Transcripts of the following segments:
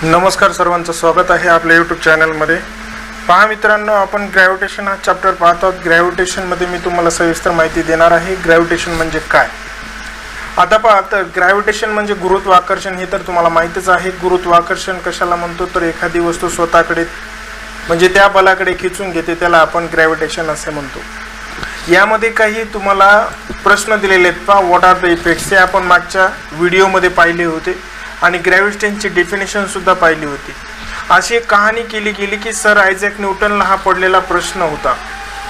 नमस्कार, सर्वांचं स्वागत आहे आपल्या यूट्यूब चॅनलमध्ये. पहा मित्रांनो, आपण ग्रॅव्हिटेशन हा चॅप्टर पाहत आहोत. ग्रॅव्हिटेशनमध्ये मी तुम्हाला सविस्तर माहिती देणार आहे. ग्रॅव्हिटेशन म्हणजे काय. आता पहा, तर ग्रॅव्हिटेशन म्हणजे गुरुत्वाकर्षण हे तर तुम्हाला माहितीच आहे. गुरुत्वाकर्षण कशाला म्हणतो, तर एखादी वस्तू स्वतःकडे म्हणजे त्या बलाकडे खिचून घेते, त्याला आपण ग्रॅव्हिटेशन असे म्हणतो. यामध्ये काही तुम्हाला प्रश्न दिलेले आहेत. पहा, व्हॉट आर द इफेक्ट्स हे आपण मागच्या व्हिडिओमध्ये पाहिले होते आणि ग्रॅव्हिटेशनची डेफिनेशन सुद्धा पाहिली होती. अशी एक कहाणी केली गेली की सर आयझॅक न्यूटनला हा पडलेला प्रश्न होता.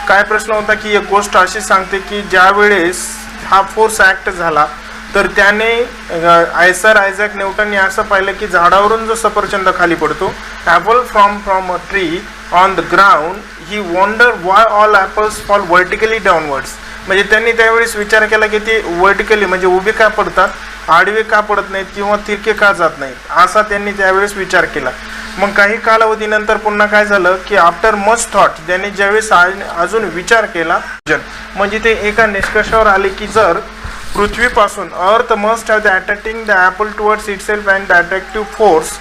काय प्रश्न होता की एक गोष्ट अशी सांगते की ज्या वेळेस हा फोर्स ॲक्ट झाला तर त्याने सर आयझॅक न्यूटनने असं पाहिलं की झाडावरून जो सफरचंद खाली पडतो, apple from a tree on the ground, he wonder why all apples fall vertically downwards. म्हणजे त्यांनी त्यावेळेस विचार केला की ते व्हर्टिकली म्हणजे उभे का पडतात, आडवे का पडत नाहीत किंवा तिरके का जात नाहीत, असा त्यांनी त्यावेळेस विचार केला. मग काही कालावधीनंतर पुन्हा काय झालं की आफ्टर मच थॉट, त्यांनी ज्यावेळेस अजून विचार केला म्हणजे ते एका निष्कर्षावर आले की जर पृथ्वीपासून earth must have the attracting the Apple towards itself and the attractive force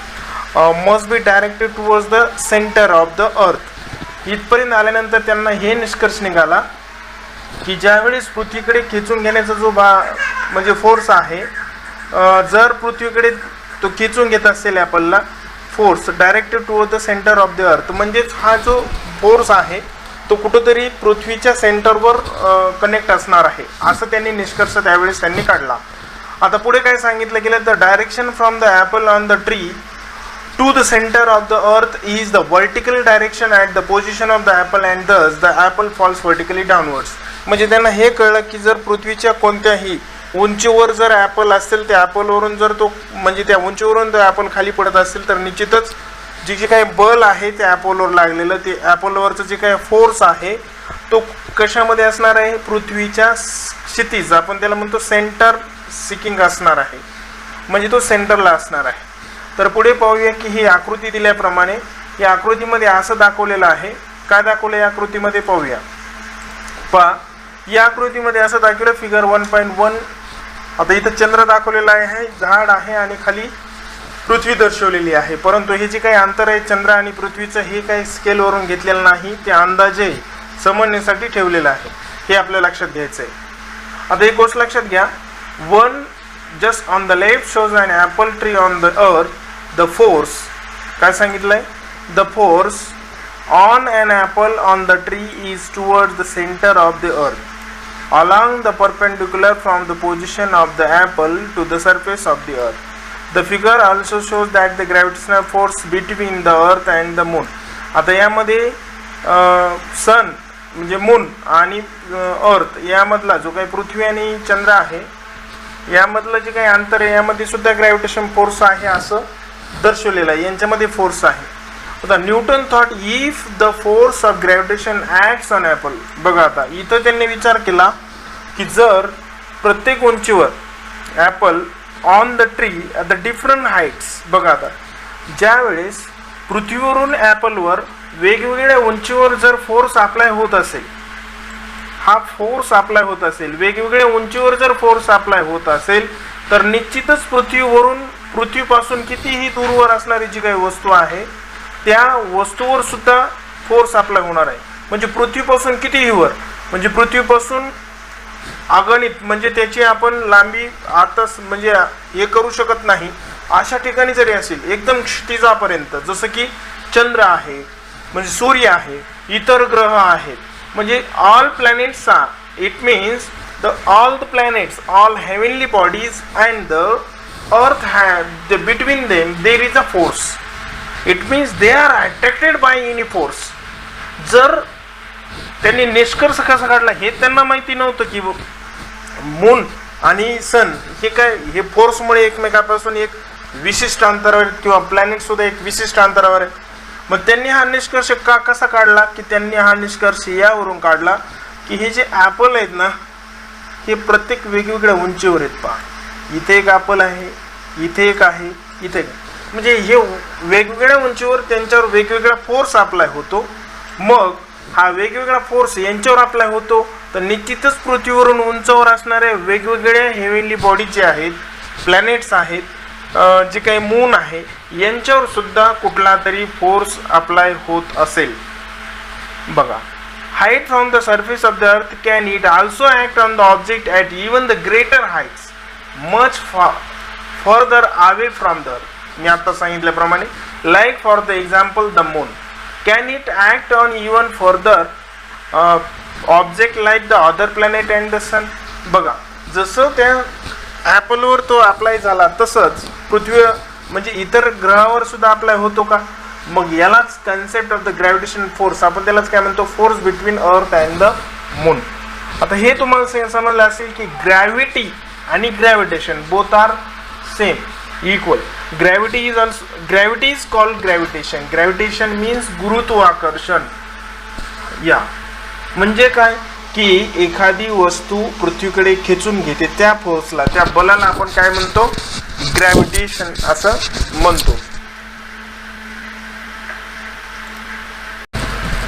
must be directed towards the centre of the अर्थ. इथपर्यंत आल्यानंतर त्यांना हे निष्कर्ष निघाला की ज्यावेळेस पृथ्वीकडे खेचून घेण्याचा जो म्हणजे फोर्स आहे, जर पृथ्वीकडे तो खेचून घेत असेल ॲपलला force directed toward the centre of the earth, म्हणजेच हा जो फोर्स आहे तो कुठंतरी पृथ्वीच्या सेंटरवर कनेक्ट असणार आहे, असं त्यांनी निष्कर्ष त्यावेळेस त्यांनी काढला. आता पुढे काय सांगितलं गेलं, the direction from the apple on the tree to the centre of the earth is the vertical direction at the position of the apple and thus the apple falls vertically downwards. म्हणजे त्यांना हे कळलं की जर पृथ्वीच्या कोणत्याही उंचीवर जर ॲपल असेल, त्या ॲपलवरून जर तो म्हणजे त्या उंचीवरून तो ॲपल खाली पडत असेल तर निश्चितच जे काही बल आहे त्या ॲपलवर लागलेलं, ते ॲपलवरचं जे काही फोर्स आहे तो कशामध्ये असणार आहे, पृथ्वीच्या क्षितिज, आपण त्याला म्हणतो सेंटर सिकिंग असणार आहे, म्हणजे तो सेंटरला असणार आहे. तर पुढे पाहूया की ही आकृती दिल्याप्रमाणे या आकृतीमध्ये असं दाखवलेलं आहे. काय दाखवलं या आकृतीमध्ये पाहूया. पहा, या आकृतीमध्ये असं दाखवलं फिगर 1.1. आता इथं चंद्र दाखवलेला आहे, झाड आहे आणि खाली पृथ्वी दर्शवलेली आहे. परंतु हे जे काही अंतर आहे चंद्र आणि पृथ्वीचं, हे काही स्केलवरून घेतलेलं नाही, ते अंदाजे समजण्यासाठी ठेवलेलं आहे. हे आपल्या लक्षात घ्यायचं आहे. आता एक गोष्ट लक्षात घ्या, one just on the left shows an apple tree on the earth. The force काय सांगितलंय, the force on an apple on the tree is towards the center of the earth along the perpendicular from the position of the apple to the surface of the earth. The figure also shows that the gravitational force between the earth and the moon. आता यामध्ये सन म्हणजे moon आणि अर्थ यामधला जो काही पृथ्वी आणि चंद्र आहे यामधलं जे काही अंतर आहे यामध्ये सुद्धा ग्रॅव्हिटेशन फोर्स आहे असं दर्शवलेलं आहे, यांच्यामध्ये फोर्स आहे. आता Newton thought if the force of gravitation acts on Apple. बघा, आता इथं त्यांनी विचार केला की जर प्रत्येक उंचीवर Apple on the tree at the different heights. बघा, आता ज्या वेळेस पृथ्वीवरून ॲपलवर वेगवेगळ्या उंचीवर जर फोर्स अप्लाय होत असेल, हा फोर्स अप्लाय होत असेल, वेगवेगळ्या उंचीवर जर फोर्स अप्लाय होत असेल तर निश्चितच पृथ्वीपासून कितीही दूरवर असणारी जी काही वस्तू आहे त्या वस्तूवर सुद्धा फोर्स अप्लाय होणार आहे. म्हणजे पृथ्वीपासून कितीही वर, म्हणजे पृथ्वीपासून अगणित, म्हणजे त्याची आपण लांबी आता म्हणजे हे करू शकत नाही अशा ठिकाणी जरी असेल, एकदम क्षितिजापर्यंत, जसं की चंद्र आहे, म्हणजे सूर्य आहे, इतर ग्रह आहेत, म्हणजे all planets are, it means all the planets, all heavenly bodies and the earth have between them there is a force. It means they are attracted by any force. जर त्यांनी निष्कर्ष कसा काढला हे त्यांना माहिती नव्हतं की मून आणि सन हे काय, हे फोर्समुळे एकमेकापासून एक विशिष्ट अंतरावर किंवा प्लॅनेट सुद्धा एक विशिष्ट अंतरावर आहे. मग त्यांनी हा निष्कर्ष कसा काढला की त्यांनी हा निष्कर्ष यावरून काढला की हे जे ॲपल आहेत ना, हे प्रत्येक वेगवेगळ्या उंचीवर आहेत. पहा, इथे एक ॲपल आहे, इथे एक आहे, इथे एक, म्हणजे हे वेगवेगळ्या उंचीवर त्यांच्यावर वेगवेगळा फोर्स अप्लाय होतो. मग हा वेगवेगळा फोर्स यांच्यावर अप्लाय होतो तर निश्चितच पृथ्वीवरून उंचावर असणाऱ्या वेगवेगळ्या हेव्हनली बॉडी जे आहेत, प्लॅनेट्स आहेत, जे काही मून आहे यांच्यावर सुद्धा कुठला तरी फोर्स अप्लाय होत असेल. बघा, height from the surface of the earth can it also act on the object at even the greater heights much further away from the earth. मी आता सांगितल्याप्रमाणे like for the example the moon can it act on even further object like the other planet and the sun. बघा, जसं त्या ॲपलवर तो apply झाला तसंच पृथ्वी म्हणजे इतर ग्रहावर सुद्धा अप्लाय होतो का. मग यालाच concept of the gravitation force, आपण त्यालाच काय म्हणतो, force between earth and the moon. आता हे तुम्हाला समजलं असेल की ग्रॅव्हिटी आणि gravitation both are same equal. Gravity is called gravitation. Gravitation means गुरुत्वाकर्षण. या म्हणजे काय की एखादी वस्तू पृथ्वीकडे खेचून घेते, त्या फोर्सला, त्या बलाला आपण काय म्हणतो, ग्रॅव्हिटेशन असं म्हणतो.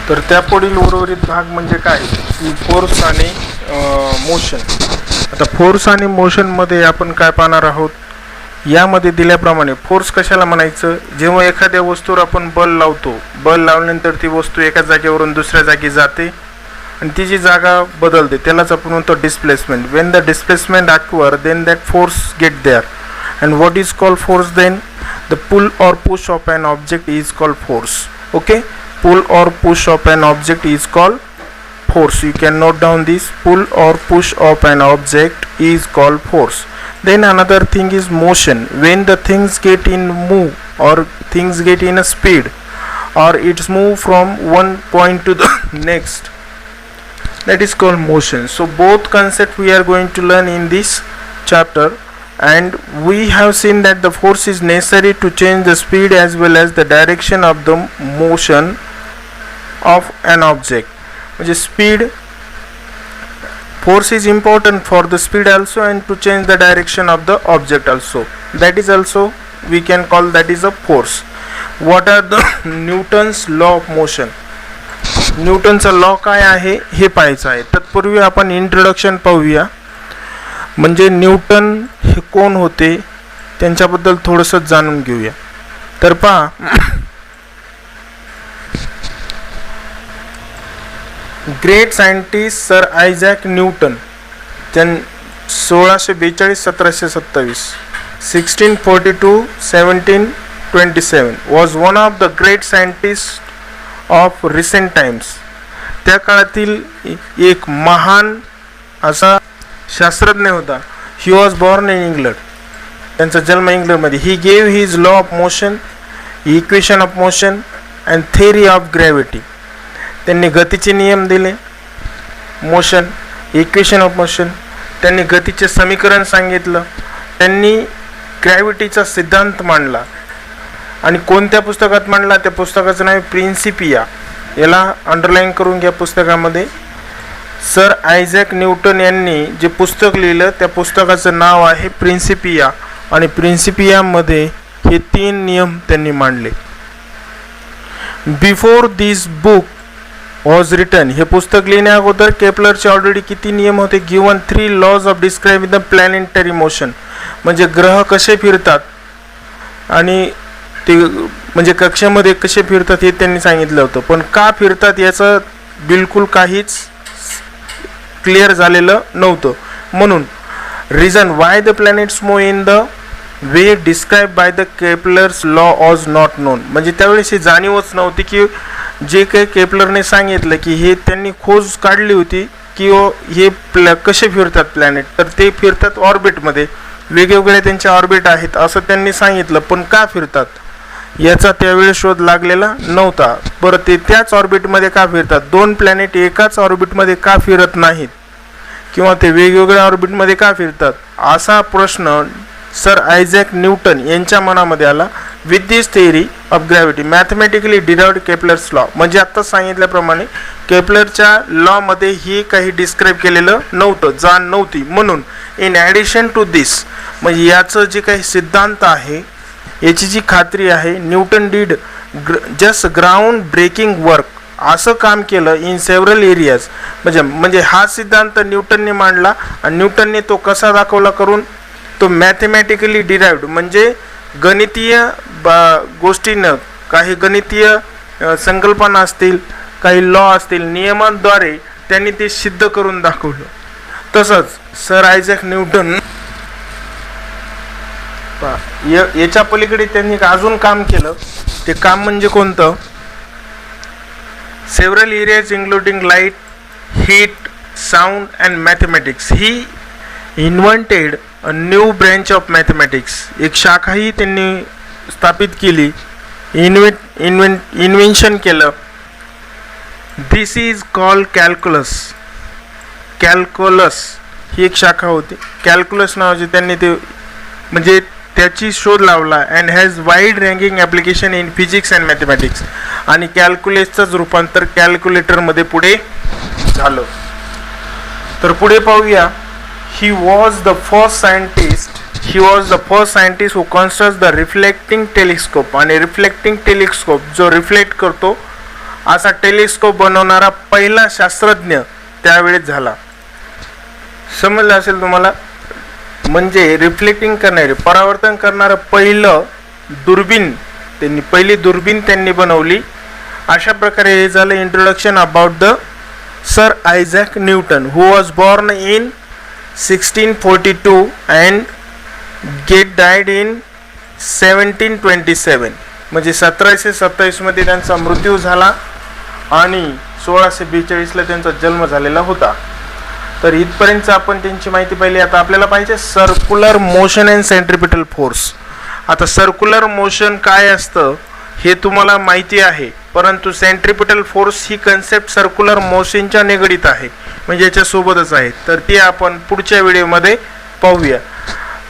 तर त्यापुढील उर्वरित भाग म्हणजे काय की फोर्स आणि मोशन. आता फोर्स आणि मोशनमध्ये आपण काय पाहणार आहोत. यामध्ये दिल्याप्रमाणे फोर्स कशाला म्हणायचं, जेव्हा एखाद्या वस्तूवर आपण बल लावतो, बल लावल्यानंतर ती वस्तू एका जागेवरून दुसऱ्या जागी जाते आणि तिची जागा बदलते, त्यालाच आपण म्हणतो displacement. When the displacement occur then that force get there. And what is called force then, the pull or push of an object is called force. Okay, pull or push of an object is called force. You can note down this, pull or push of an object is called force. Then another thing is motion. When the things get in move or things get in a speed or it's move from one point to the next, that is called motion. So both concepts we are going to learn in this chapter, and we have seen that the force is necessary to change the speed as well as the direction of the motion of an object. म्हणजे speed, force is important for the speed also and to change the direction of the object also. That is also we can call that is a force. What are the Newton's law of motion? न्यूटनचा law काय आहे हे पाहायचं आहे. तत्पूर्वी आपण introduction पाहूया. म्हणजे न्यूटन हे कोण होते त्यांच्याबद्दल थोडंसं जाणून घेऊया. तर पहा, great scientist sir Isaac Newton, 1642-1727, 1642-1727 was one of the great scientist of recent times. त्या काळातील एक महान असा शास्त्रज्ञ होता. He was born in England. त्यांचा जन्म इंग्लंडमध्ये. He gave his law of motion, equation of motion and theory of gravity. त्यांनी गतीचे नियम दिले, मोशन, इक्वेशन ऑफ मोशन, त्यांनी गतीचे समीकरण सांगितलं, त्यांनी ग्रॅव्हिटीचा सिद्धांत मांडला. आणि कोणत्या पुस्तकात मांडला, त्या पुस्तकाचं नाव प्रिन्सिपिया. याला अंडरलाईन करून घ्या पुस्तकामध्ये. सर आयझॅक न्यूटन यांनी जे पुस्तक लिहिलं त्या पुस्तकाचं नाव आहे प्रिन्सिपिया. आणि प्रिन्सिपियामध्ये हे 3 नियम त्यांनी मांडले. Before this book was written, हे पुस्तक लिहिण्या अगोदर केपलरचे ऑलरेडी किती नियम होते, given 3 laws of describing the planetary motion. म्हणजे ग्रह कसे फिरतात आणि ते म्हणजे कक्षेमध्ये कसे फिरतात हे त्यांनी सांगितलं होतं. पण का फिरतात याचं बिलकुल काहीच क्लिअर झालेलं नव्हतं. म्हणून reason why the planets move in the way describe by the Kepler's law was not known. म्हणजे त्यावेळेस ही जाणीवच नव्हती की जे काही केपलरने सांगितलं की हे त्यांनी खोज काढली होती की हे कसे फिरतात प्लॅनेट. तर ते फिरतात ऑर्बिटमध्ये, वेगवेगळे त्यांचे ऑर्बिट आहेत असं त्यांनी सांगितलं. पण का फिरतात याचा त्यावेळेस शोध लागलेला नव्हता. बरं, ते त्याच ऑर्बिटमध्ये का फिरतात, 2 प्लॅनेट एकाच ऑर्बिटमध्ये का फिरत नाहीत किंवा ते वेगवेगळ्या ऑर्बिटमध्ये का फिरतात, असा प्रश्न सर आयझॅक न्यूटन यांच्या मनामध्ये आला. With this theory of gravity mathematically derived Kepler's law. म्हणजे आत्ता सांगितल्याप्रमाणे केपलरच्या लॉमध्ये हे काही डिस्क्राईब केलेलं नव्हतं, जाण नव्हती. म्हणून इन ॲडिशन टू दिस, म्हणजे याचं जे काही सिद्धांत आहे याची जी खात्री आहे, Newton did just ground breaking work, असं काम केलं इन सेव्हरल एरियाज. म्हणजे हा सिद्धांत न्यूटनने मांडला आणि न्यूटनने तो कसा दाखवला करून, तो मॅथमॅटिकली डिराइव्ड म्हणजे गणितीय गोष्टींना, काही गणितीय संकल्पना असतील, काही लॉ असतील, नियमांद्वारे त्यांनी ते सिद्ध करून दाखवलं. तसंच सर आयझॅक न्यूटन याच्या पलीकडे त्यांनी अजून काम केलं. ते काम म्हणजे कोणतं? Several areas including light, heat, sound and mathematics. He invented a new branch of mathematics. एक शाखाही त्यांनी स्थापित केली, इन्व्हेन्शन केलं. दिस इज कॉल्ड कॅल्क्युलस. कॅल्क्युलस ही एक शाखा होती. कॅल्क्युलस नावाची त्यांनी ते म्हणजे त्याची शोध लावला. And has wide ranking application in physics and mathematics. आणि कॅल्क्युलसचंच रूपांतर कॅल्क्युलेटरमध्ये पुढे झालं. तर पुढे पाहूया. He was the first scientist who construct the reflecting telescope. आणि रिफ्लेक्टिंग टेलिस्कोप जो रिफ्लेक्ट करतो असा टेलिस्कोप बनवणारा पहिला शास्त्रज्ञ त्यावेळेस झाला. समजलं असेल तुम्हाला. म्हणजे रिफ्लेक्टिंग करणारे, परावर्तन करणारं पहिली दुर्बीण त्यांनी बनवली. अशा प्रकारे हे झालं introduction about the sir Isaac Newton, who was born in 1642 and died in 1727. म्हणजे 1727 मध्ये त्यांचा मृत्यू झाला आणि 1642ला त्यांचा जन्म झालेला होता. तर इथपर्यंत आपण त्यांची माहिती पाहिली. आता आपल्याला पाहिजे circular motion and centripetal force. आता सर्क्युलर मोशन काय असतं हे तुम्हाला माहिती आहे, परंतु सेंट्रिपिटल फोर्स ही कन्सेप्ट सर्क्युलर मोशनच्या निगडीत आहे, म्हणजे याच्यासोबतच आहे. तर ती आपण पुढच्या व्हिडिओमध्ये पाहूया.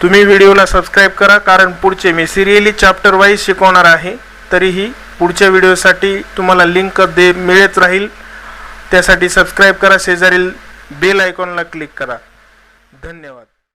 तुम्ही व्हिडिओला सबस्क्राईब करा, कारण पुढचे मी सिरियली चॅप्टर वाईज शिकवणार आहे. तरीही पुढच्या व्हिडिओसाठी तुम्हाला लिंक मिळत राहील. त्यासाठी सबस्क्राईब करा, शेजारील बेल आयकॉनला क्लिक करा. धन्यवाद.